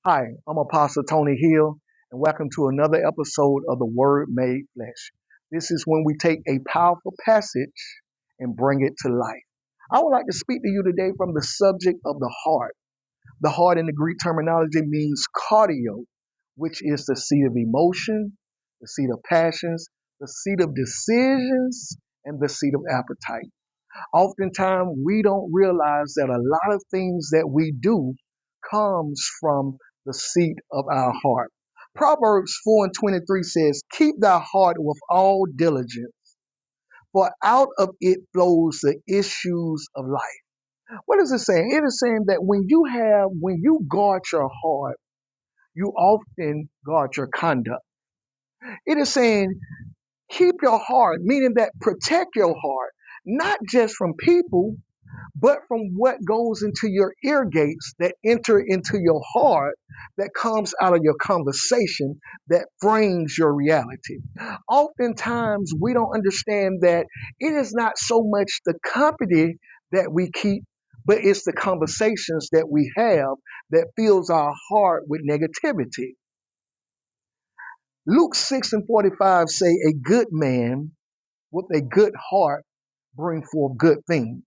Hi, I'm Apostle Tony Hill, and welcome to another episode of the Word Made Flesh. This is when we take a powerful passage and bring it to life. I would like to speak to you today from the subject of the heart. The heart in the Greek terminology means cardio, which is the seat of emotion, the seat of passions, the seat of decisions, and the seat of appetite. Oftentimes, we don't realize that a lot of things that we do comes from the seat of our heart. Proverbs 4 and 23 says, "Keep thy heart with all diligence, for out of it flows the issues of life." What is it saying? It is saying that when you guard your heart, you often guard your conduct. It is saying, keep your heart, meaning that protect your heart, not just from people, but from what goes into your ear gates that enter into your heart, that comes out of your conversation, that frames your reality. Oftentimes, we don't understand that it is not so much the company that we keep, but it's the conversations that we have that fills our heart with negativity. Luke 6 and 45 say, "A good man with a good heart bring forth good things.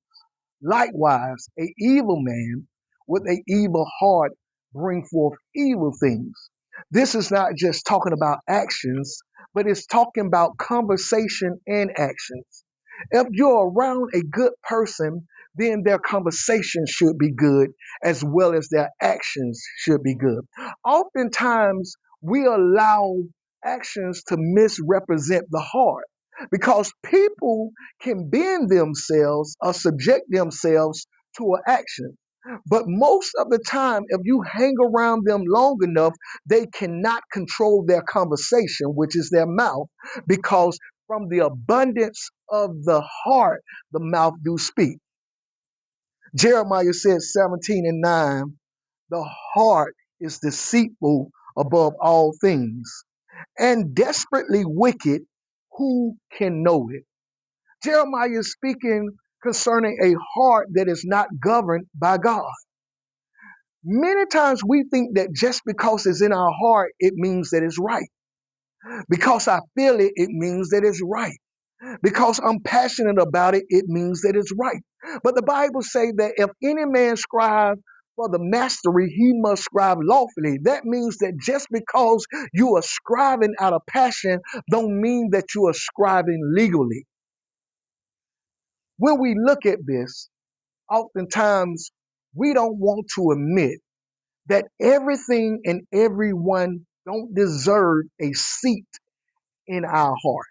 Likewise, a evil man with a evil heart bring forth evil things." This is not just talking about actions, but it's talking about conversation and actions. If you're around a good person, then their conversation should be good as well as their actions should be good. Oftentimes, we allow actions to misrepresent the heart because people can bend themselves or subject themselves to an action. But most of the time, if you hang around them long enough, they cannot control their conversation, which is their mouth, because from the abundance of the heart, the mouth do speak. Jeremiah said 17 and 9, "The heart is deceitful above all things and desperately wicked. Who can know it?" Jeremiah is speaking concerning a heart that is not governed by God. Many times we think that just because it's in our heart, it means that it's right. Because I feel it, it means that it's right. Because I'm passionate about it, it means that it's right. But the Bible says that if any man strive for the mastery, he must strive lawfully. That means that just because you are striving out of passion, don't mean that you are striving legally. When we look at this, oftentimes we don't want to admit that everything and everyone don't deserve a seat in our heart.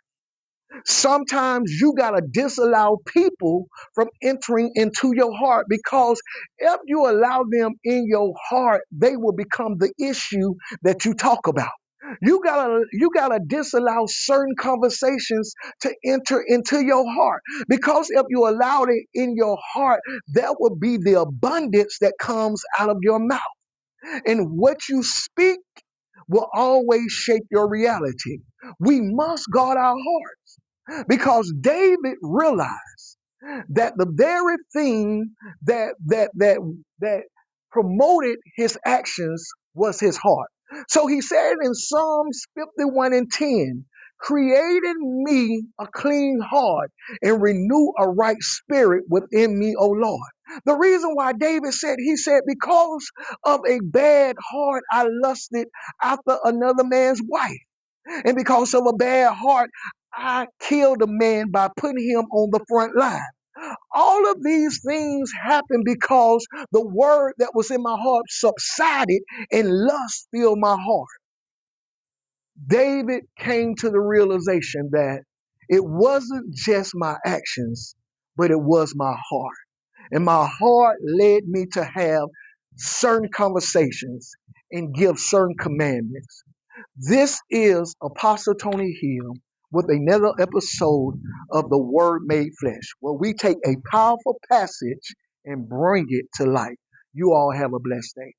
Sometimes you got to disallow people from entering into your heart, because if you allow them in your heart, they will become the issue that you talk about. You gotta disallow certain conversations to enter into your heart, because if you allow it in your heart, that will be the abundance that comes out of your mouth, and what you speak will always shape your reality. We must guard our hearts, because David realized that the very thing that promoted his actions was his heart. So he said in Psalms 51 and 10, "Create in me a clean heart and renew a right spirit within me, O Lord." The reason why David said, he said, "Because of a bad heart, I lusted after another man's wife. And because of a bad heart, I killed a man by putting him on the front line." All of these things happened because the word that was in my heart subsided and lust filled my heart. David came to the realization that it wasn't just my actions, but it was my heart. And my heart led me to have certain conversations and give certain commandments. This is Apostle Tony Hill with another episode of the Word Made Flesh, where we take a powerful passage and bring it to life. You all have a blessed day.